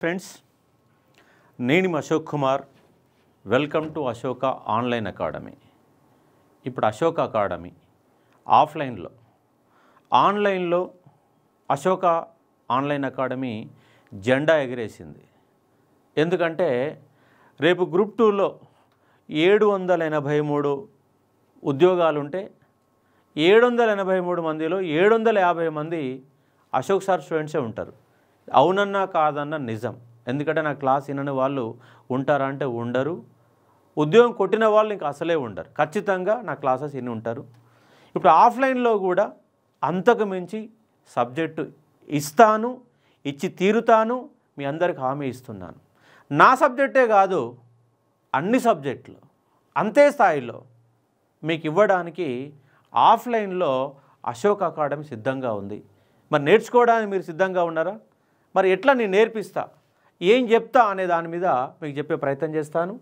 Friends, నేను Ashok Kumar. Welcome to Ashoka online academy. ఇప్పుడు Ashoka academy ఆన్లైన్లో అశోక ఆన్లైన్ అకాడమీ జెండా ఎగిరేసింది. ఎందుకంటే రేపు గ్రూప్ 2లో 783 ఉద్యోగాలుంటే 783 మందిలో 750 మంది అశోక్ సార్ స్టూడెంట్సే ఉంటారు. అవునన్నా కాదన్న నిజం. ఎందుకంటే నా క్లాస్ వినని వాళ్ళు ఉంటారా అంటే ఉండరు. ఉద్యోగం కొట్టిన వాళ్ళు ఇంకా అసలే ఉండరు. ఖచ్చితంగా నా క్లాసెస్ విని ఉంటారు. ఇప్పుడు ఆఫ్లైన్లో కూడా అంతకు మించి సబ్జెక్టు ఇచ్చి తీరుతాను. మీ అందరికి హామీ ఇస్తున్నాను. నా సబ్జెక్టే కాదు, అన్ని సబ్జెక్టులు అంతే స్థాయిలో మీకు ఇవ్వడానికి ఆఫ్లైన్లో అశోక్ అకాడమీ సిద్ధంగా ఉంది. మరి నేర్చుకోవడానికి మీరు సిద్ధంగా ఉన్నారా? మరి ఎట్లా నేను నేర్పిస్తా, ఏం చెప్తా అనే దాని మీద మీకు చెప్పే ప్రయత్నం చేస్తాను.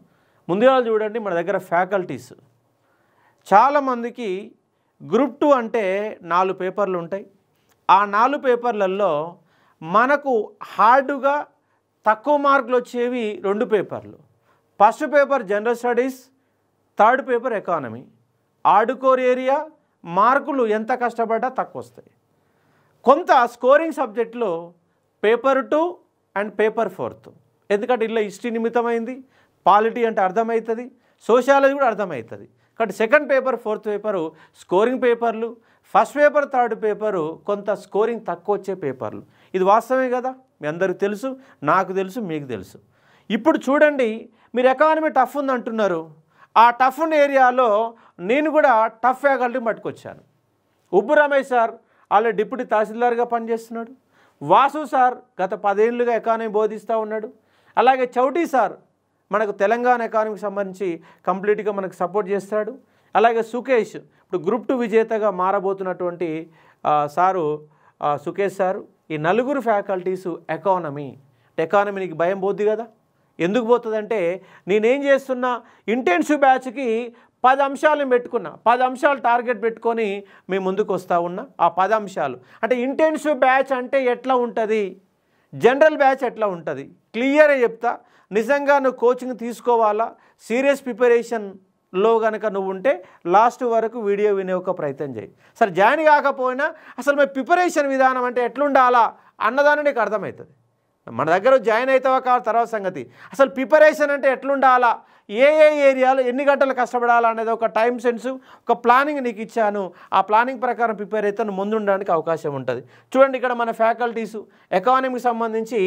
ముందుగా చూడండి, మన దగ్గర ఫ్యాకల్టీస్ చాలామందికి గ్రూప్ 2 అంటే 4 పేపర్లు ఉంటాయి. ఆ 4 పేపర్లలో మనకు హార్డ్గా తక్కువ మార్కులు వచ్చేవి 2 పేపర్లు. First paper general studies, third paper economy. ఆడుకోర్ ఏరియా మార్కులు ఎంత కష్టపడ్డా తక్కువ వస్తాయి. కొంత స్కోరింగ్ సబ్జెక్టులో పేపర్ 2 అండ్ పేపర్ 4. ఎందుకంటే ఇలా హిస్టరీ నిమిత్తమైంది, పాలిటీ అంటే అర్థమవుతుంది, సోషాలజీ కూడా అర్థమవుతుంది. కాబట్టి second paper, fourth paper scoring పేపర్లు. ఫస్ట్ పేపర్, థర్డ్ పేపరు కొంత స్కోరింగ్ తక్కువ వచ్చే పేపర్లు. ఇది వాస్తవమే కదా, మీ అందరికీ తెలుసు, నాకు తెలుసు, మీకు తెలుసు. ఇప్పుడు చూడండి, మీరు ఎకానమీ టఫ్ ఉంది అంటున్నారు. ఆ టఫ్ ఉన్న ఏరియాలో నేను కూడా టఫ్ ఫ్యాకల్టీ పట్టుకొచ్చాను. ఉబ్బు రమేష్ సార్ ఆల్రెడీ డిప్యూటీ తహసీల్దార్గా పనిచేస్తున్నాడు. వాసు సార్ గత 10 ఏళ్ళుగా ఎకానమీ బోధిస్తూ ఉన్నాడు. అలాగే చౌటీ సార్ మనకు తెలంగాణ ఎకానమీకి సంబంధించి కంప్లీట్గా మనకు సపోర్ట్ చేస్తాడు. అలాగే సుకేష్ ఇప్పుడు గ్రూప్ 2 విజేతగా మారబోతున్నటువంటి సారు సుకేష్ సారు. ఈ 4 ఫ్యాకల్టీసు ఎకానమీ నీకు భయం పోద్ది కదా. ఎందుకు పోతుందంటే, నేనేం చేస్తున్నా, ఇంటెన్సివ్ బ్యాచ్కి 10 అంశాలను పెట్టుకున్నా. 10 అంశాలు టార్గెట్ పెట్టుకొని మేము ముందుకు వస్తూ ఉన్నా. ఆ 10 అంశాలు అంటే ఇంటెన్సివ్ బ్యాచ్ అంటే ఎట్లా ఉంటుంది, జనరల్ బ్యాచ్ ఎట్లా ఉంటుంది క్లియర్గా చెప్తా. నిజంగా నువ్వు కోచింగ్ తీసుకోవాలా, సీరియస్ ప్రిపరేషన్లో కనుక నువ్వు ఉంటే లాస్ట్ వరకు వీడియో వినే ఒక ప్రయత్నం చేయి. సరే జాయిన్ కాకపోయినా అసలు మీ ప్రిపరేషన్ విధానం అంటే ఎట్లుండాలా అన్నదాన్ని నీకు అర్థమవుతుంది. మన దగ్గర జాయిన్ అవుతావా కాదు తర్వాత సంగతి. అసలు ప్రిపరేషన్ అంటే ఎట్లుండాలా, ఏ ఏరియాలో ఎన్ని గంటలు కష్టపడాలా అనేది ఒక టైం సెన్సు, ఒక ప్లానింగ్ నీకు ఇచ్చాను. ఆ ప్లానింగ్ ప్రకారం ప్రిపేర్ అయితే నువ్వు ముందుండడానికి అవకాశం ఉంటుంది. చూడండి, ఇక్కడ మన ఫ్యాకల్టీసు ఎకానమీకి సంబంధించి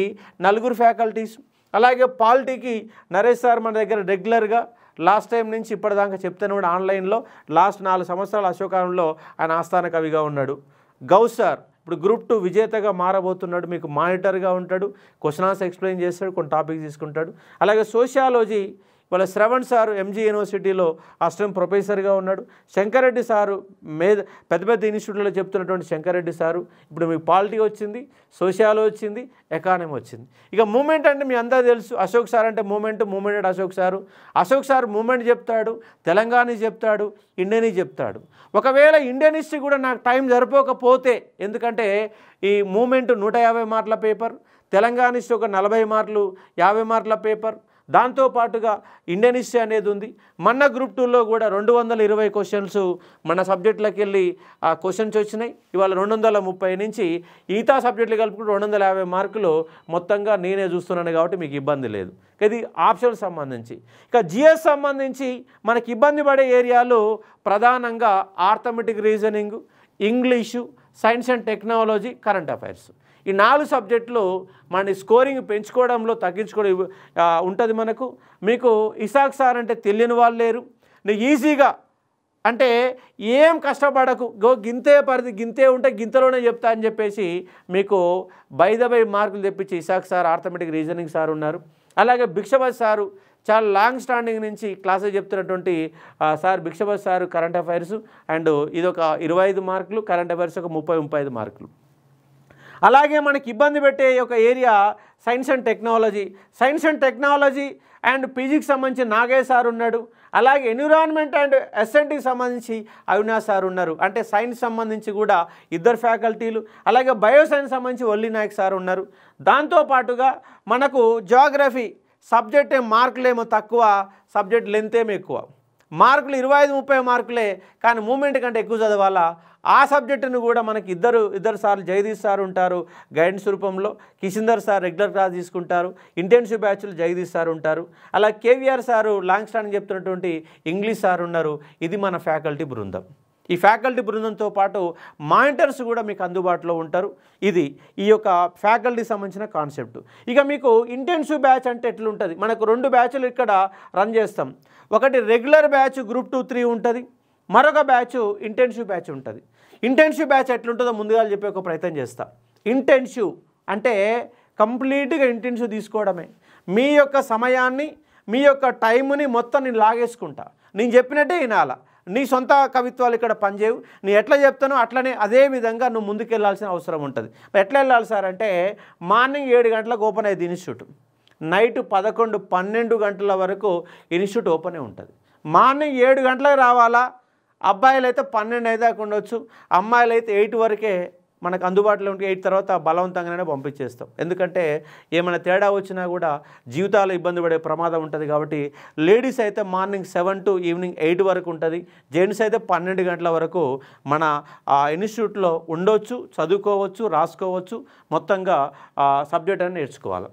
4 ఫ్యాకల్టీసు. అలాగే పాలిటీకి నరేష్ సార్ మన దగ్గర రెగ్యులర్గా లాస్ట్ టైం నుంచి ఇప్పటిదాకా చెప్తాను కూడా ఆన్లైన్లో లాస్ట్ 4 సంవత్సరాల అశోకంలో ఆయన ఆస్థాన కవిగా ఉన్నాడు. గౌస్ సార్ ఇప్పుడు గ్రూప్ 2 విజేతగా మారబోతున్నాడు. మీకు మానిటర్గా ఉంటాడు, క్వశ్చన్ ఆన్సర్ ఎక్స్ప్లెయిన్ చేస్తాడు, కొన్ని టాపిక్స్ తీసుకుంటాడు. అలాగే సోషియాలజీ వాళ్ళ శ్రవణ్ సారు ఎంజీ యూనివర్సిటీలో అసిస్టెంట్ ప్రొఫెసర్గా ఉన్నాడు. శంకరెడ్డి సారు పెద్ద పెద్ద ఇన్స్టిట్యూట్లో చెప్తున్నటువంటి శంకరెడ్డి సారు ఇప్పుడు మీకు పాలిటీ వచ్చింది, సోషియాలజీ వచ్చింది, ఎకానమీ వచ్చింది. ఇక మూమెంట్ అంటే మీ అందరూ తెలుసు, అశోక్ సార్ అంటే మూమెంట్ అంటే అశోక్ సార్ మూమెంట్ చెప్తాడు, తెలంగాణ చెప్తాడు, ఇండియన్ చెప్తాడు. ఒకవేళ ఇండియన్ హిస్టరీ కూడా నాకు టైం సరిపోకపోతే, ఎందుకంటే ఈ మూమెంట్ 150 మార్కుల పేపర్, తెలంగాణ హిస్టరీ ఒక 40 మార్కులు 50 మార్కుల పేపర్, దాంతోపాటుగా ఇండియన్ హిస్టరీ అనేది ఉంది. మన గ్రూప్ 2లో కూడా 220 క్వశ్చన్స్ మన సబ్జెక్టులకు వెళ్ళి ఆ క్వశ్చన్స్ వచ్చినాయి. ఇవాళ 230 నుంచి ఈతా సబ్జెక్టులు కలుపుకుంటూ 250 మార్కులు మొత్తంగా నేనే చూస్తున్నాను కాబట్టి మీకు ఇబ్బంది లేదు. ఇది ఆప్షన్ సంబంధించి. ఇక జిఎస్ సంబంధించి మనకి ఇబ్బంది పడే ఏరియాలు ప్రధానంగా arithmetic reasoning, English, science and technology, current affairs. ఈ 4 సబ్జెక్టులు మన స్కోరింగ్ పెంచుకోవడంలో తగ్గించుకోవడం ఉంటుంది మనకు. మీకు ఇసాక్ సార్ అంటే తెలియని వాళ్ళు లేరు. నీకు ఈజీగా అంటే ఏం కష్టపడకు, గింతే పరిధి గింతే ఉంటే గింతలోనే చెప్తా అని చెప్పేసి మీకు బై మార్కులు తెప్పించి Isaac sir arithmetic reasoning sir ఉన్నారు. అలాగే భిక్షపతి సారు చాలా లాంగ్ స్టాండింగ్ నుంచి క్లాసెస్ చెప్తున్నటువంటి sir Bhikshapathi sir current affairs and ఇదొక 25 మార్కులు, కరెంట్ అఫైర్స్ ఒక 30-35 మార్కులు. అలాగే మనకి ఇబ్బంది పెట్టే ఒక area science and technology. Science and technology and physics సంబంధించి నాగేష్ సార్ ఉన్నాడు. అలాగే ఎన్విరాన్మెంట్ అండ్ ఎస్ఎన్టీకి సంబంధించి అవినాష్ సార్ ఉన్నారు. అంటే సైన్స్ సంబంధించి కూడా ఇద్దరు ఫ్యాకల్టీలు. అలాగే బయోసైన్స్ సంబంధించి వల్లి నాయక్ సార్ ఉన్నారు. దాంతోపాటుగా మనకు జియోగ్రఫీ సబ్జెక్ట్ మార్కులేమో తక్కువ, సబ్జెక్ట్ లెంత్ ఏమో ఎక్కువ. మార్కులు 25-30 మార్కులే, కానీ మూమెంట్ కంటే ఎక్కువ చదవాలా. ఆ సబ్జెక్టును కూడా మనకి ఇద్దరు సార్లు జగదీష్ సార్ ఉంటారు గైడెన్స్ రూపంలో, కిషిందర్ సార్ రెగ్యులర్ క్లాస్ తీసుకుంటారు, ఇంటెన్సివ్ బ్యాచ్లు జగదీష్ సార్ ఉంటారు. అలా కేవీఆర్ సారు లాంగ్ స్టాండింగ్ చెప్తున్నటువంటి ఇంగ్లీష్ సార్ ఉన్నారు. ఇది మన ఫ్యాకల్టీ బృందం. ఈ ఫ్యాకల్టీ బృందంతో పాటు మానిటర్స్ కూడా మీకు అందుబాటులో ఉంటారు. ఇది ఈ యొక్క ఫ్యాకల్టీకి సంబంధించిన కాన్సెప్ట్. ఇక మీకు ఇంటెన్సివ్ బ్యాచ్ అంటే ఎట్లుంటుంది, మనకు 2 బ్యాచ్లు ఇక్కడ రన్ చేస్తాం. ఒకటి రెగ్యులర్ బ్యాచ్ గ్రూప్ 2, 3 ఉంటుంది, మరొక బ్యాచ్ ఇంటెన్సివ్ బ్యాచ్ ఉంటుంది. ఇంటెన్సివ్ బ్యాచ్ ఎట్లుంటుందో ముందుగా చెప్పే ఒక ప్రయత్నం చేస్తా. ఇంటెన్సివ్ అంటే కంప్లీట్గా ఇంటెన్సివ్ తీసుకోవడమే. మీ యొక్క సమయాన్ని, మీ యొక్క టైంని మొత్తం నేను లాగేసుకుంటా, నేను చెప్పినట్టే వినాలా. నీ సొంత కవిత్వాలు ఇక్కడ పనిచేయవు. నీ ఎట్లా చెప్తానో అట్లనే అదే విధంగా నువ్వు ముందుకెళ్లాల్సిన అవసరం ఉంటుంది. ఎట్లా వెళ్ళాలి సార్ అంటే, మార్నింగ్ 7 గంటలకు ఓపెన్ అయ్యేది ఇన్స్టిట్యూట్, నైట్ 11-12 గంటల వరకు ఇన్స్టిట్యూట్ ఓపెనే ఉంటుంది. మార్నింగ్ 7 గంటలకు రావాలా. అబ్బాయిలు అయితే 12 అయితే ఉండొచ్చు, అమ్మాయిలు అయితే 8 వరకే మనకు అందుబాటులో ఉంటే 8 తర్వాత బలవంతంగానే పంపించేస్తాం. ఎందుకంటే ఏమైనా తేడా వచ్చినా కూడా జీవితాలు ఇబ్బంది పడే ప్రమాదం ఉంటుంది. కాబట్టి లేడీస్ అయితే మార్నింగ్ 7 to ఈవినింగ్ 8 వరకు ఉంటుంది. జెంట్స్ అయితే 12 గంటల వరకు మన ఇన్స్టిట్యూట్లో ఉండొచ్చు, చదువుకోవచ్చు, రాసుకోవచ్చు, మొత్తంగా సబ్జెక్ట్ అని నేర్చుకోవాలి.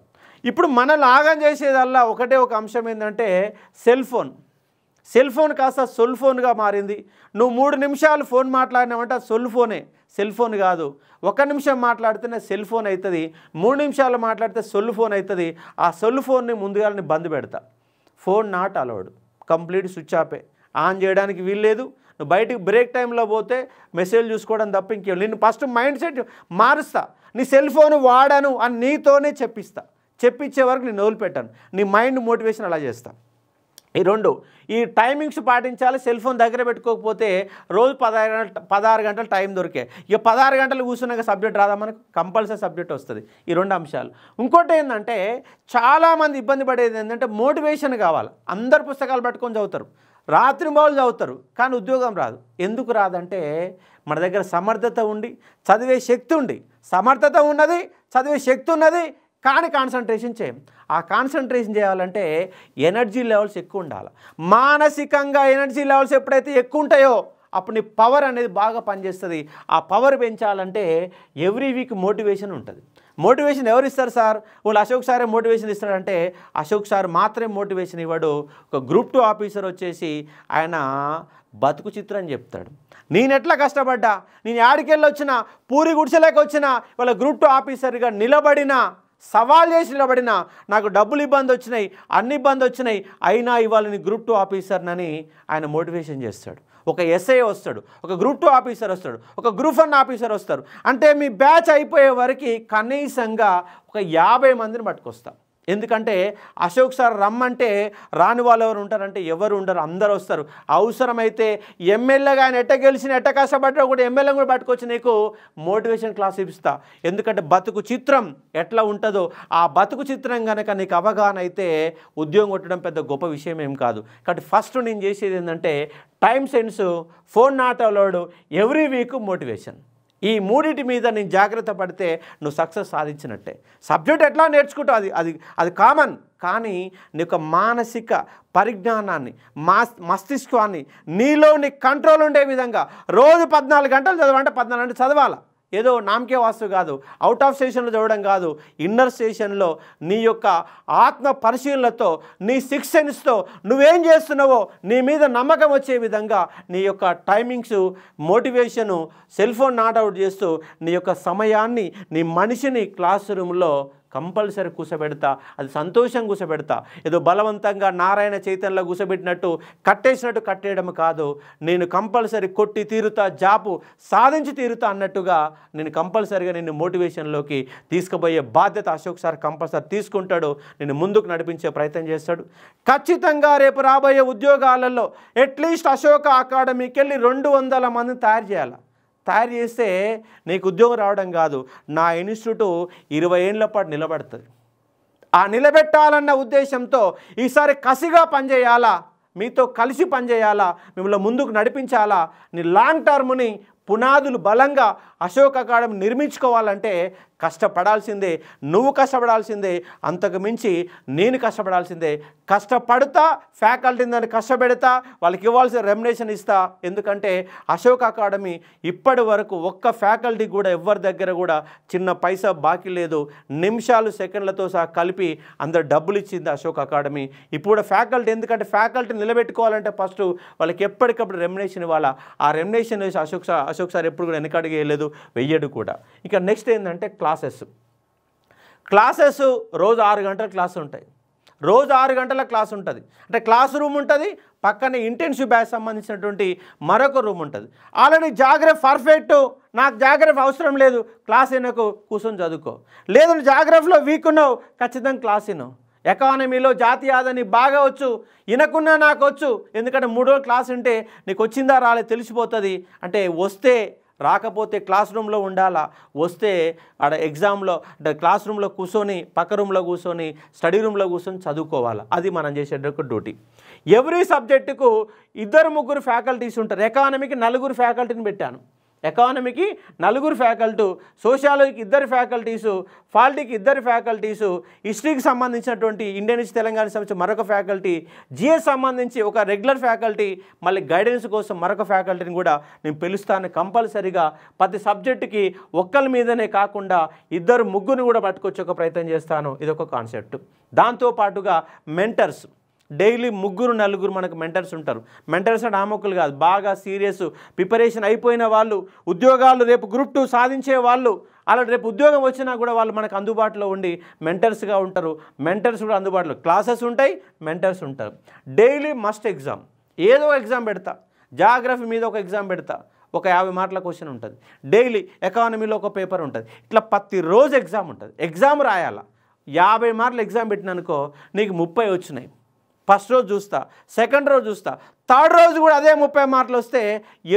ఇప్పుడు మన లాగం చేసేదల్లా ఒకటే ఒక అంశం ఏంటంటే సెల్ ఫోన్ కాస్త సొల్ ఫోన్గా మారింది. నువ్వు 3 నిమిషాలు ఫోన్ మాట్లాడినావంటే సొల్ ఫోనే, సెల్ ఫోన్ కాదు. 1 నిమిషం మాట్లాడితేనే సెల్ ఫోన్ అవుతుంది, 3 నిమిషాలు మాట్లాడితే సొల్ ఫోన్ అవుతుంది. ఆ సొల్ ఫోన్ని ముందుగానే బంద్ పెడతా. Phone not allowed, complete switch ఆఫే, ఆన్ చేయడానికి వీల్లేదు. నువ్వు బయటికి బ్రేక్ టైంలో పోతే మెసేజ్ చూసుకోవడం తప్ప ఇంకేం. నేను ఫస్ట్ మైండ్ సెట్ మారుస్తా. నీ సెల్ ఫోన్ వాడను అని నీతోనే చెప్పించే వరకు నేను వదిలిపెట్టాను. నీ మైండ్ మోటివేషన్ అలా చేస్తాను. ఈ 2 ఈ టైమింగ్స్ పాటించాలి. సెల్ ఫోన్ దగ్గర పెట్టుకోకపోతే రోజు 16 గంటలు టైం దొరికే. ఇక 16 గంటలు కూర్చున్నాక సబ్జెక్ట్ రాదా మనకు, కంపల్సరీ సబ్జెక్ట్ వస్తుంది. ఈ 2 అంశాలు. ఇంకోటి ఏంటంటే చాలామంది ఇబ్బంది పడేది ఏంటంటే మోటివేషన్ కావాలి. అందరు పుస్తకాలు పట్టుకొని చదువుతారు, రాత్రి బౌలు చదువుతారు, కానీ ఉద్యోగం రాదు. ఎందుకు రాదంటే మన దగ్గర సమర్థత ఉండి చదివే శక్తి ఉండి, సమర్థత ఉన్నది, చదివే శక్తి ఉన్నది, కానీ కాన్సన్ట్రేషన్ చేయం. ఆ కాన్సన్ట్రేషన్ చేయాలంటే ఎనర్జీ లెవెల్స్ ఎక్కువ ఉండాలి. మానసికంగా ఎనర్జీ లెవెల్స్ ఎప్పుడైతే ఎక్కువ ఉంటాయో అప్పుడు నీ పవర్ అనేది బాగా పనిచేస్తుంది. ఆ పవర్ పెంచాలంటే ఎవ్రీ వీక్ మోటివేషన్ ఉంటుంది. మోటివేషన్ ఎవరు ఇస్తారు సార్? వాళ్ళు అశోక్ సారే మోటివేషన్ ఇస్తాడంటే అశోక్ సార్ మాత్రమే మోటివేషన్ ఇవ్వడు. ఒక గ్రూప్ 2 ఆఫీసర్ వచ్చేసి ఆయన బతుకు చిత్రం చెప్తాడు. నేను ఎట్లా కష్టపడ్డా, నేను యాడికెళ్ళి వచ్చినా, పూరి గుడిసెలేక వచ్చినా, వాళ్ళ గ్రూప్ 2 ఆఫీసర్గా నిలబడినా, సవాల్ చేసి నిలబడినా, నాకు డబ్బులు ఇబ్బంది వచ్చినాయి, అన్ని ఇబ్బంది వచ్చినాయి, అయినా ఇవాళ నీ గ్రూప్ 2 ఆఫీసర్నని ఆయన మోటివేషన్ చేస్తాడు. ఒక ఎస్ఐ వస్తాడు, ఒక గ్రూప్ 2 ఆఫీసర్ వస్తాడు, ఒక గ్రూప్ 1 ఆఫీసర్ వస్తారు. అంటే మీ బ్యాచ్ అయిపోయే వరకు కనీసంగా ఒక 50 మందిని పట్టుకొస్తాం. ఎందుకంటే అశోక్ సార్ రమ్మంటే రాని వాళ్ళు ఎవరు ఉంటారంటే ఎవరు ఉండరు, అందరు వస్తారు. అవసరమైతే ఎమ్మెల్యేగా ఆయన ఎట్ట గెలిచిన ఎట్ట కష్టపడ్డా కూడా ఎమ్మెల్యే కూడా పట్టుకొచ్చి నీకు మోటివేషన్ క్లాస్ ఇస్తా. ఎందుకంటే బతుకు చిత్రం ఎట్లా ఉంటుందో ఆ బతుకు చిత్రం కనుక నీకు అవగాహన అయితే ఉద్యోగం కొట్టడం పెద్ద గొప్ప విషయం ఏం కాదు. కాబట్టి ఫస్ట్ నేను చేసేది ఏంటంటే time sense, phone not allowed, every week motivation. ఈ 3 మీద నేను జాగ్రత్త పడితే నువ్వు సక్సెస్ సాధించినట్టే. సబ్జెక్ట్ ఎట్లా నేర్చుకుంటావు అది కామన్, కానీ నీ యొక్క మానసిక పరిజ్ఞానాన్ని, మస్తిష్కాన్ని నీలో నీ కంట్రోల్ ఉండే విధంగా రోజు 14 గంటలు చదవాలంటే 14 గంటలు చదవాలా. ఏదో నామకే వాస్తు కాదు, అవుట్ ఆఫ్ స్టేషన్లో చదవడం కాదు, ఇన్నర్ స్టేషన్లో నీ యొక్క ఆత్మ పరిశీలనతో, నీ సిక్స్ సెన్స్తో నువ్వేం చేస్తున్నావో నీ మీద నమ్మకం వచ్చే విధంగా నీ యొక్క timings, motivation, cell phone not out చేస్తూ నీ యొక్క సమయాన్ని, నీ మనిషిని క్లాస్ రూమ్లో కంపల్సరీ కూర్చోబెడతా. అది సంతోషం కూర్చోబెడతా. ఏదో బలవంతంగా నారాయణ చైతన్యంలో కూర్చోబెట్టినట్టు కట్టేసినట్టు కట్టేయడం కాదు. నేను కంపల్సరీ కొట్టి తీరుతా, జాబు సాధించి తీరుతా అన్నట్టుగా నేను కంపల్సరీగా నిన్ను మోటివేషన్లోకి తీసుకుపోయే బాధ్యత అశోక్ సార్ కంపల్సరీ తీసుకుంటాడు. నేను ముందుకు నడిపించే ప్రయత్నం చేస్తాడు. ఖచ్చితంగా రేపు రాబోయే ఉద్యోగాలలో అట్లీస్ట్ అశోక అకాడమీకి వెళ్ళి 200 మందిని తయారు చేయాలి. తయారు చేస్తే నీకు ఉద్యోగం రావడం కాదు, నా ఇన్స్టిట్యూట్ 20 ఏళ్ల పాటు నిలబడుతుంది. ఆ నిలబెట్టాలన్న ఉద్దేశంతో ఈసారి కసిగా పనిచేయాలా, మీతో కలిసి పనిచేయాలా, మిమ్మల్ని ముందుకు నడిపించాలా, నీ లాంగ్ టర్మ్ని పునాదులు బలంగా అశోక్ అకాడమీ నిర్మించుకోవాలంటే కష్టపడాల్సిందే, నువ్వు కష్టపడాల్సిందే, అంతకు మించి నేను కష్టపడాల్సిందే. కష్టపడతా, ఫ్యాకల్టీని దాన్ని కష్టపెడతా, వాళ్ళకి ఇవ్వాల్సిన రెమ్యునరేషన్ ఇస్తా. ఎందుకంటే అశోక్ అకాడమీ ఇప్పటి వరకు ఒక్క ఫ్యాకల్టీ కూడా ఎవరి దగ్గర కూడా చిన్న పైసా బాకీ లేదు. నిమిషాలు సెకండ్లతో సహా కలిపి అందరు డబ్బులు ఇచ్చింది అశోక్ అకాడమీ. ఇప్పుడు ఫ్యాకల్టీ, ఎందుకంటే ఫ్యాకల్టీ నిలబెట్టుకోవాలంటే ఫస్ట్ వాళ్ళకి ఎప్పటికప్పుడు రెమ్యునరేషన్ ఇవ్వాలా. ఆ రెమ్యునరేషన్ వేసి అశోక్ సార్ ఎప్పుడు కూడా వెనకడుగు వేయలేదు, వెయ్యడు కూడా. ఇక నెక్స్ట్ ఏంటంటే క్లాసెస్ రోజు 6 గంటల క్లాస్ ఉంటాయి. రోజు 6 గంటల క్లాస్ ఉంటుంది. అంటే క్లాస్ రూమ్ ఉంటుంది, పక్కనే ఇంటెన్సివ్ బ్యాచ్ సంబంధించినటువంటి మరొక రూమ్ ఉంటుంది. ఆల్రెడీ జాగ్రఫీ పర్ఫెక్ట్, నాకు జాగ్రఫీ అవసరం లేదు, క్లాస్ వినకు, కూర్చొని చదువుకో. లేదు జాగ్రఫీలో వీక్ ఉన్నావు, ఖచ్చితంగా క్లాస్ వినవు. ఎకానమీలో జాతీయాదని బాగా వచ్చు, వినకున్నా నాకు వచ్చు, ఎందుకంటే 3 రోజులు క్లాస్ ఉంటే నీకు వచ్చిందా రాలే తెలిసిపోతుంది. అంటే వస్తే రాకపోతే క్లాస్ రూమ్లో ఉండాలా, వస్తే ఆడ ఎగ్జామ్లో అంటే క్లాస్ రూమ్లో కూర్చొని, పక్క రూమ్లో కూర్చొని, స్టడీ రూమ్లో కూర్చొని చదువుకోవాలి. అది మనం చేసేటప్పుడు డ్యూటీ. ఎవ్రీ సబ్జెక్టుకు 2-3 ఫ్యాకల్టీస్ ఉంటారు. ఎకానమీకి 4 ఫ్యాకల్టీని పెట్టాను. ఎకానమీకి 4 ఫ్యాకల్టీ, సోషియాలజీకి 2 ఫ్యాకల్టీసు, పాలిటీకి 2 ఫ్యాకల్టీసు, హిస్టరీకి సంబంధించినటువంటి ఇండియన్ హిస్టరీ తెలంగాణకి సంబంధించి మరొక ఫ్యాకల్టీ, జిఎస్ సంబంధించి ఒక రెగ్యులర్ ఫ్యాకల్టీ, మళ్ళీ గైడెన్స్ కోసం మరొక ఫ్యాకల్టీని కూడా నేను పిలుస్తాను. కంపల్సరీగా ప్రతి సబ్జెక్టుకి ఒక్కరి మీదనే కాకుండా 2-3 కూడా పట్టుకొచ్చే ఒక ప్రయత్నం చేస్తాను. ఇదొక కాన్సెప్ట్. దాంతోపాటుగా మెంటర్స్, డైలీ 3-4 మనకు మెంటర్స్ ఉంటారు. మెంటర్స్ అంటే ఆమోకులు కాదు, బాగా సీరియస్ ప్రిపరేషన్ అయిపోయిన వాళ్ళు, ఉద్యోగాలు రేపు గ్రూప్ 2 సాధించే వాళ్ళు, అలా రేపు ఉద్యోగం వచ్చినా కూడా వాళ్ళు మనకు అందుబాటులో ఉండి మెంటర్స్గా ఉంటారు. మెంటర్స్ కూడా అందుబాటులో, క్లాసెస్ ఉంటాయి, మెంటర్స్ ఉంటారు. డైలీ మస్ట్ ఎగ్జామ్, ఏదో ఎగ్జామ్ పెడతా. జాగ్రఫీ మీద ఒక ఎగ్జామ్ పెడతా, ఒక 50 మార్కుల క్వశ్చన్ ఉంటుంది. డైలీ ఎకానమీలో ఒక పేపర్ ఉంటుంది. ఇట్లా ప్రతిరోజు ఎగ్జామ్ ఉంటుంది. ఎగ్జామ్ రాయాలా. 50 మార్కులు ఎగ్జామ్ పెట్టిననుకో నీకు 30 వచ్చినాయి. ఫస్ట్ రోజు చూస్తా, సెకండ్ రోజు చూస్తా, థర్డ్ రోజు కూడా అదే 30 మార్కులు వస్తే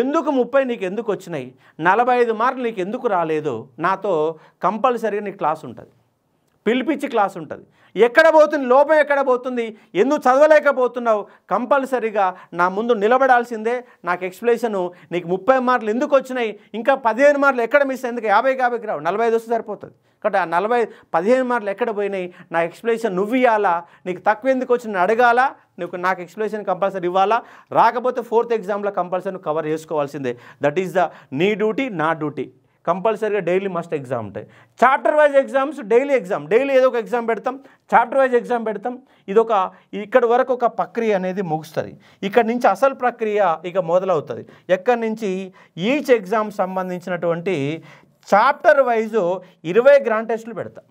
ఎందుకు 30 నీకు ఎందుకు వచ్చినాయి, 45 మార్కులు నీకు ఎందుకు రాలేదు, నాతో కంపల్సరీగా నీకు క్లాస్ ఉంటుంది, పిలిపించి క్లాస్ ఉంటుంది. ఎక్కడ పోతుంది లోపం, ఎక్కడ పోతుంది, ఎందుకు చదవలేకపోతున్నావు, కంపల్సరీగా నా ముందు నిలబడాల్సిందే. నాకు ఎక్స్ప్లెనేషను నీకు 30 మార్కులు ఎందుకు వచ్చినాయి, ఇంకా 15 మార్కులు ఎక్కడ మిస్, ఎందుకు 50కి రావు, 45 వస్తే సరిపోతుంది. కాబట్టి ఆ 15 మార్కులు ఎక్కడ పోయినాయి, నా ఎక్స్ప్లెనేషన్ నువ్వు ఇవ్వాలా, నీకు తక్కువ ఎందుకు వచ్చి అడగాలా, నాకు ఎక్స్ప్లెనేషన్ కంపల్సరీ ఇవ్వాలా. రాకపోతే 4th ఎగ్జామ్లో కంపల్సరీ కవర్ చేసుకోవాల్సిందే. దట్ ఈస్ ద నీ డ్యూటీ, నా డ్యూటీ. కంపల్సరీగా డైలీ మస్ట్ ఎగ్జామ్ ఉంటాయి. Chapter wise exams, daily exam, daily ఏదో ఒక ఎగ్జామ్ పెడతాం, చాప్టర్ వైజ్ ఎగ్జామ్ పెడతాం. ఇక్కడ వరకు ఒక ప్రక్రియ అనేది ముగుస్తుంది. ఇక్కడ నుంచి అసలు ప్రక్రియ ఇక మొదలవుతుంది. ఎక్కడి నుంచి ఈచ్ ఎగ్జామ్ సంబంధించినటువంటి చాప్టర్ వైజు 20 గ్రాండ్ టెస్టులు పెడతాం.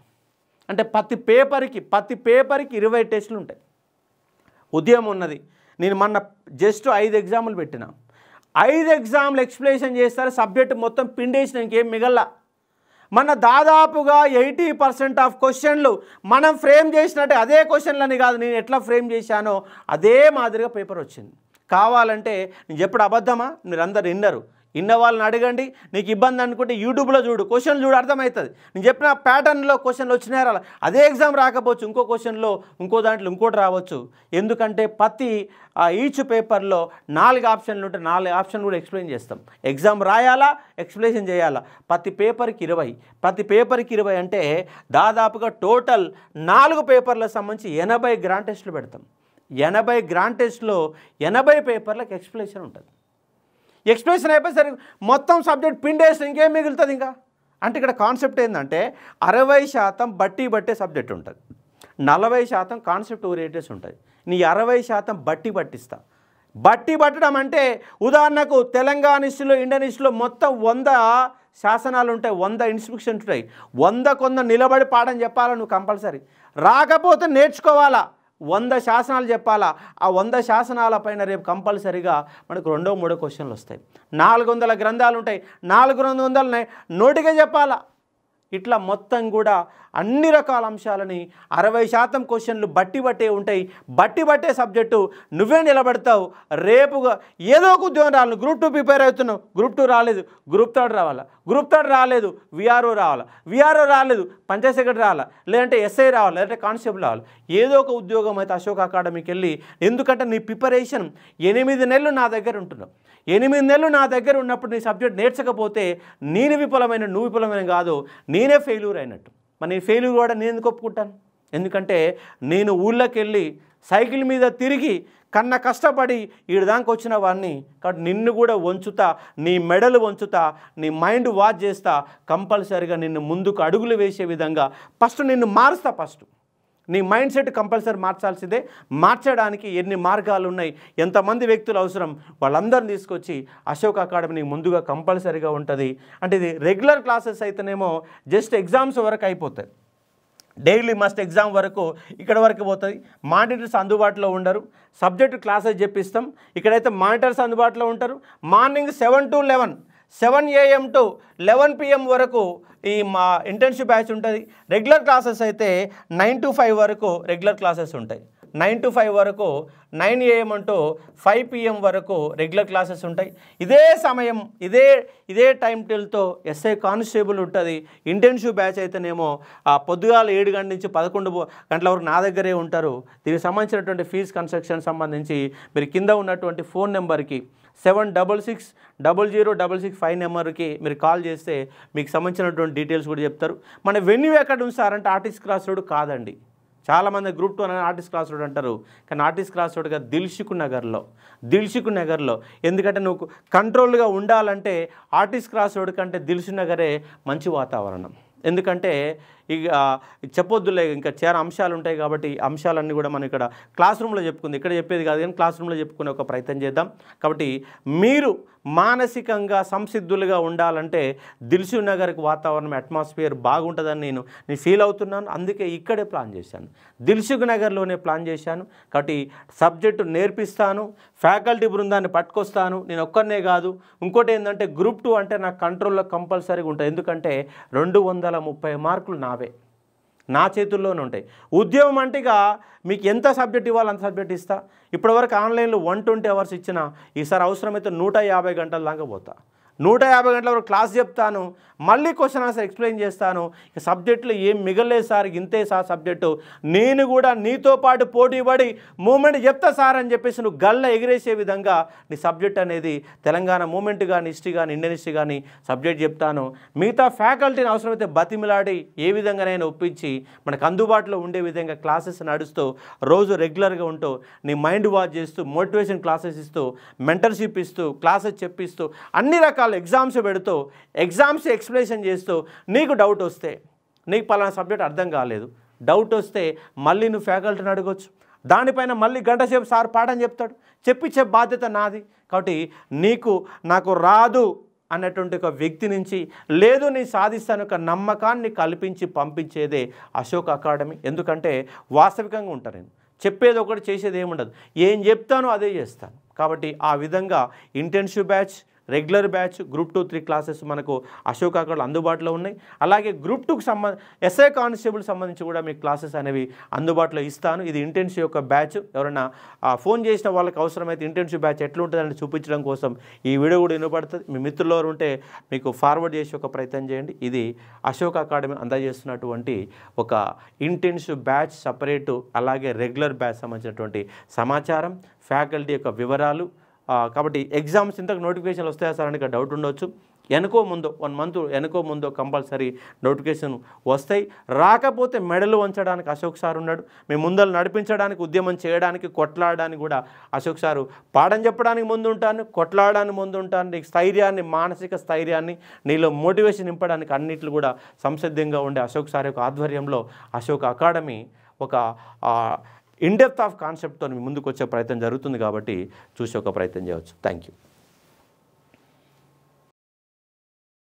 అంటే ప్రతి పేపర్కి 20 టెస్టులు ఉంటాయి. ఉదయం ఉన్నది, నేను మొన్న జస్ట్ 5 ఎగ్జాములు పెట్టినా, 5 ఎగ్జామ్లు ఎక్స్ప్లెనేషన్ చేస్తారు. సబ్జెక్ట్ మొత్తం పిండేసిన, ఇంకేం మిగల్లా. మన దాదాపుగా 80% ఆఫ్ క్వశ్చన్లు మనం ఫ్రేమ్ చేసినట్టే, అదే క్వశ్చన్లని కాదు, నేను ఎట్లా ఫ్రేమ్ చేశానో అదే మాదిరిగా పేపర్ వచ్చింది. కావాలంటే నేను చెప్పడం అబద్ధమా, మీరు అందరు విన్నరు, విన్న వాళ్ళని అడగండి. నీకు ఇబ్బంది అనుకుంటే యూట్యూబ్లో చూడు, క్వశ్చన్లు చూడు, అర్థమవుతుంది. నేను చెప్పిన ప్యాటర్న్లో క్వశ్చన్లు వచ్చినాయి రాలా, అదే ఎగ్జామ్ రాకపోవచ్చు, ఇంకో క్వశ్చన్లో ఇంకో దాంట్లో ఇంకోటి రావచ్చు. ఎందుకంటే ప్రతి ఈచ్ పేపర్లో 4 ఆప్షన్లు ఉంటాయి, 4 ఆప్షన్లు కూడా ఎక్స్ప్లెయిన్ చేస్తాం. ఎగ్జామ్ రాయాలా, ఎక్స్ప్లెనేషన్ చేయాలా. ప్రతి పేపర్కి 20 అంటే దాదాపుగా టోటల్ 4 పేపర్లకు సంబంధించి 80 గ్రాండ్ టెస్టులు పెడతాం. 80 గ్రాండ్ టెస్ట్లో 80 పేపర్లకు ఎక్స్ప్లెనేషన్ ఉంటుంది. ఎక్స్ప్లెనేషన్ అయిపోయి సరే మొత్తం సబ్జెక్ట్ పిండేసి ఇంకేం మిగులుతుంది ఇంకా. అంటే ఇక్కడ కాన్సెప్ట్ ఏంటంటే 60% బట్టే సబ్జెక్ట్ ఉంటుంది, 40% కాన్సెప్ట్ ఓరియంటెడ్స్ ఉంటుంది. నీ 60% పట్టిస్తా. బట్టి పట్టడం అంటే ఉదాహరణకు తెలంగాణ హిస్టరీలో, ఇండియన్ హిస్టరీలో మొత్తం 100 శాసనాలు ఉంటాయి, 100 ఇన్స్ట్రక్షన్స్ ఉంటాయి. 100 నిలబడి పాఠం చెప్పాలా నువ్వు కంపల్సరీ. రాకపోతే నేర్చుకోవాలా, 100 శాసనాలు చెప్పాలా. ఆ 100 శాసనాల పైన రేపు కంపల్సరీగా మనకు 2-3 క్వశ్చన్లు వస్తాయి. 400 గ్రంథాలు ఉంటాయి, 400 నోటిగా చెప్పాలా. ఇట్లా మొత్తం కూడా అన్ని రకాల అంశాలని 60% క్వశ్చన్లు బట్టే ఉంటాయి. బట్టే సబ్జెక్టు నువ్వే నిలబడతావు. రేపుగా ఏదో ఒక ఉద్యోగం రావాలి. గ్రూప్ 2 ప్రిపేర్ అవుతున్నావు, గ్రూప్ 2 రాలేదు, గ్రూప్ 3 రావాలా, గ్రూప్ 3 రాలేదు విఆర్ఓ రావాలా, విఆర్ఓ రాలేదు పంచాయత్ సెక్రటరీ రావాలా, లేదంటే ఎస్ఐ రావాలి, లేదంటే కానిస్టేబుల్ రావాలి. ఏదో ఒక ఉద్యోగం అయితే అశోక్ అకాడమీకి వెళ్ళి, ఎందుకంటే నీ ప్రిపరేషన్ 8 నెలలు నా దగ్గర ఉంటున్నావు. 8 నెలలు నా దగ్గర ఉన్నప్పుడు నీ సబ్జెక్ట్ నేర్చకపోతే నేను విఫలమైన, నువ్వు విఫలమైన కాదు, నేనే ఫెయిల్యూర్ అయినట్టు. మరి నేను ఫెయిల్యూర్ కూడా నేను ఎందుకు ఒప్పుకుంటాను? ఎందుకంటే నేను ఊళ్ళోకి వెళ్ళి సైకిల్ మీద తిరిగి కన్నా కష్టపడి ఈడదానికి వచ్చిన వాడిని. కాబట్టి నిన్ను కూడా వంచుతా, నీ మెడలు వంచుతా, నీ మైండ్ వాచ్ చేస్తా, కంపల్సరీగా నిన్ను ముందుకు అడుగులు వేసే విధంగా ఫస్ట్ నిన్ను మారుస్తా. ఫస్ట్ నీ మైండ్ సెట్ కంపల్సరీ మార్చాల్సిందే. మార్చడానికి ఎన్ని మార్గాలు ఉన్నాయి, ఎంతమంది వ్యక్తులు అవసరం, వాళ్ళందరిని తీసుకొచ్చి అశోక్ అకాడమీ ముందుగా కంపల్సరీగా ఉంటుంది. అంటే ఇది రెగ్యులర్ క్లాసెస్ అయితేనేమో జస్ట్ ఎగ్జామ్స్ వరకు అయిపోతాయి. డైలీ మస్ట్ ఎగ్జామ్ వరకు ఇక్కడ వరకు పోతుంది. మానిటర్స్ అందుబాటులో ఉండరు, సబ్జెక్టు క్లాసెస్ చెప్పిస్తాం. ఇక్కడైతే మానిటర్స్ అందుబాటులో ఉంటారు. Morning 7 to 11, 7 AM to 11 PM వరకు ఈ మా ఇంటర్న్షిప్ బ్యాచ్ ఉంటుంది. రెగ్యులర్ క్లాసెస్ అయితే 9 to 5 వరకు రెగ్యులర్ క్లాసెస్ ఉంటాయి. 9 to 5 వరకు, 9 AM to 5 PM వరకు రెగ్యులర్ క్లాసెస్ ఉంటాయి. ఇదే సమయం ఇదే టైం టేబుల్తో ఎస్ఐ కానిస్టేబుల్ ఉంటుంది. ఇంటర్న్షిప్ బ్యాచ్ అయితేనేమో పొద్దుగాల 7 గంటల నుంచి 11 గంటల వరకు నా దగ్గరే ఉంటారు. దీనికి సంబంధించినటువంటి ఫీజ్ కన్స్ట్రక్షన్ సంబంధించి మీరు కింద ఉన్నటువంటి ఫోన్ నెంబర్కి 76600065 నెంబర్కి మీరు కాల్ చేస్తే మీకు సంబంధించినటువంటి డీటెయిల్స్ కూడా చెప్తారు. మన వెన్యూ ఎక్కడ ఉంది సార్ అంటే ఆర్టిస్ట్ క్రాస్ రోడ్ కాదండి. చాలామంది గ్రూప్ 2 అని ఆర్టిస్ట్ క్రాస్ రోడ్ అంటారు, కానీ ఆర్టిస్ట్ క్రాస్ రోడ్గా దిల్సుఖ్ నగర్లో. ఎందుకంటే నువ్వు కంట్రోల్గా ఉండాలంటే ఆర్టిస్ట్ క్రాస్ రోడ్ కంటే దిల్సుఖ్ నగరే మంచి వాతావరణం. ఎందుకంటే ఇక చెప్పొద్దులే, ఇంకా చాలా అంశాలు ఉంటాయి కాబట్టి అంశాలన్నీ కూడా మనం ఇక్కడ క్లాస్ రూమ్లో చెప్పుకుంది, ఇక్కడ చెప్పేది కాదు కానీ క్లాస్ రూమ్లో చెప్పుకునే ఒక ప్రయత్నం చేద్దాం. కాబట్టి మీరు మానసికంగా సంసిద్ధులుగా ఉండాలంటే దిల్సుఖ్ నగర్కి వాతావరణం అట్మాస్ఫియర్ బాగుంటుందని నేను ఫీల్ అవుతున్నాను. అందుకే ఇక్కడే ప్లాన్ చేశాను, దిల్సుఖ్ నగర్లోనే ప్లాన్ చేశాను. కాబట్టి సబ్జెక్టు నేర్పిస్తాను, ఫ్యాకల్టీ బృందాన్ని పట్టుకొస్తాను. నేను ఒక్కరినే కాదు. ఇంకోటి ఏంటంటే గ్రూప్ 2 అంటే నాకు కంట్రోల్లో కంపల్సరీగా ఉంటుంది. ఎందుకంటే 230 మార్కులు నా చేతుల్లోనే ఉంటాయి. ఉద్యోగం అంటే ఇక మీకు ఎంత సబ్జెక్ట్ ఇవ్వాలి అంత సబ్జెక్ట్ ఇస్తా. ఇప్పటివరకు ఆన్లైన్లో 120 అవర్స్ ఇచ్చిన, ఈసారి అవసరమైతే 150 గంటల దాకా పోతా. 150 గంటల వరకు క్లాస్ చెప్తాను, మళ్ళీ క్వశ్చన్ ఆన్సర్ ఎక్స్ప్లెయిన్ చేస్తాను. ఇక సబ్జెక్టులో ఏం మిగలేదు సార్, ఇంతే సార్ సబ్జెక్టు, నేను కూడా నీతో పాటు పోటీ పడి మూమెంట్ చెప్తా సార్ అని చెప్పేసి నువ్వు గల్ల ఎగిరేసే విధంగా నీ సబ్జెక్ట్ అనేది తెలంగాణ మూమెంట్ కానీ, హిస్టరీ కానీ, ఇండియన్ హిస్టరీ కానీ సబ్జెక్ట్ చెప్తాను. మిగతా ఫ్యాకల్టీని అవసరమైతే బతిమిలాడి ఏ విధంగానైనా ఒప్పించి మనకు అందుబాటులో ఉండే విధంగా క్లాసెస్ నడుస్తూ రోజు రెగ్యులర్గా ఉంటూ నీ మైండ్ వాచ్ చేస్తూ మోటివేషన్ క్లాసెస్ ఇస్తూ మెంటర్షిప్ ఇస్తూ క్లాసెస్ చెప్పిస్తూ అన్ని రకాల ఎగ్జామ్స్ పెడుతూ ఎగ్జామ్స్ ఎక్స్ప్లెనేషన్ చేస్తూ నీకు డౌట్ వస్తే, నీకు పలానా సబ్జెక్ట్ అర్థం కాలేదు, డౌట్ వస్తే మళ్ళీ నువ్వు ఫ్యాకల్టీని అడగొచ్చు. దానిపైన మళ్ళీ గంట సేపు సార్ పాఠం చెప్తాడు, చెప్పించే బాధ్యత నాది. కాబట్టి నాకు రాదు అన్నటువంటి ఒక వ్యక్తి నుంచి లేదు నేను సాధిస్తాను ఒక నమ్మకాన్ని కల్పించి పంపించేదే అశోక్ అకాడమీ. ఎందుకంటే వాస్తవికంగా ఉంటాను నేను, చెప్పేది ఒకటి చేసేది ఏముండదు, ఏం చెప్తానో అదే చేస్తాను. కాబట్టి ఆ విధంగా internship batch, regular batch, group 2, 3 classes మనకు అశోక్ అకాడమీలో అందుబాటులో ఉన్నాయి. అలాగే గ్రూప్ 2కి ఎస్ఐ కానిస్టేబుల్ సంబంధించి కూడా మీకు క్లాసెస్ అనేవి అందుబాటులో ఇస్తాను. ఇది ఇంటర్న్షిప్ యొక్క బ్యాచ్. ఎవరైనా ఫోన్ చేసిన వాళ్ళకి అవసరమైతే ఇంటర్న్షిప్ బ్యాచ్ ఎట్లుంటుందని చూపించడం కోసం ఈ వీడియో కూడా వినపడుతుంది. మీ మిత్రులు ఎవరు ఉంటే మీకు ఫార్వర్డ్ చేసి ఒక ప్రయత్నం చేయండి. ఇది అశోక్ అకాడమీ అందజేస్తున్నటువంటి ఒక ఇంటర్న్షిప్ బ్యాచ్ సపరేటు, అలాగే రెగ్యులర్ బ్యాచ్ సంబంధించినటువంటి సమాచారం, ఫ్యాకల్టీ యొక్క వివరాలు. కాబట్టి ఎగ్జామ్స్ ఇంతకు నోటిఫికేషన్లు వస్తాయా సార్ అని డౌట్ ఉండొచ్చు. 1 మంత్ వెనుకో ముందో కంపల్సరీ నోటిఫికేషన్ వస్తాయి. రాకపోతే మెడలు వంచడానికి అశోక్ సార్ ఉన్నాడు. మేము ముందలు నడిపించడానికి, ఉద్యమం చేయడానికి, కొట్లాడడానికి కూడా అశోక్ సారు పాఠం చెప్పడానికి ముందు ఉంటాను, కొట్లాడడానికి ముందు ఉంటాను. నీకు స్థైర్యాన్ని, మానసిక స్థైర్యాన్ని, నీలో మోటివేషన్ నింపడానికి అన్నిట్లు కూడా సంసిద్ధంగా ఉండే అశోక్ సార్ యొక్క ఆధ్వర్యంలో అశోక్ అకాడమీ ఒక ఇన్ డెప్త్ ఆఫ్ కాన్సెప్ట్తో ముందుకు వచ్చే ప్రయత్నం జరుగుతుంది. కాబట్టి చూసి ఒక ప్రయత్నం చేయవచ్చు. Thank you.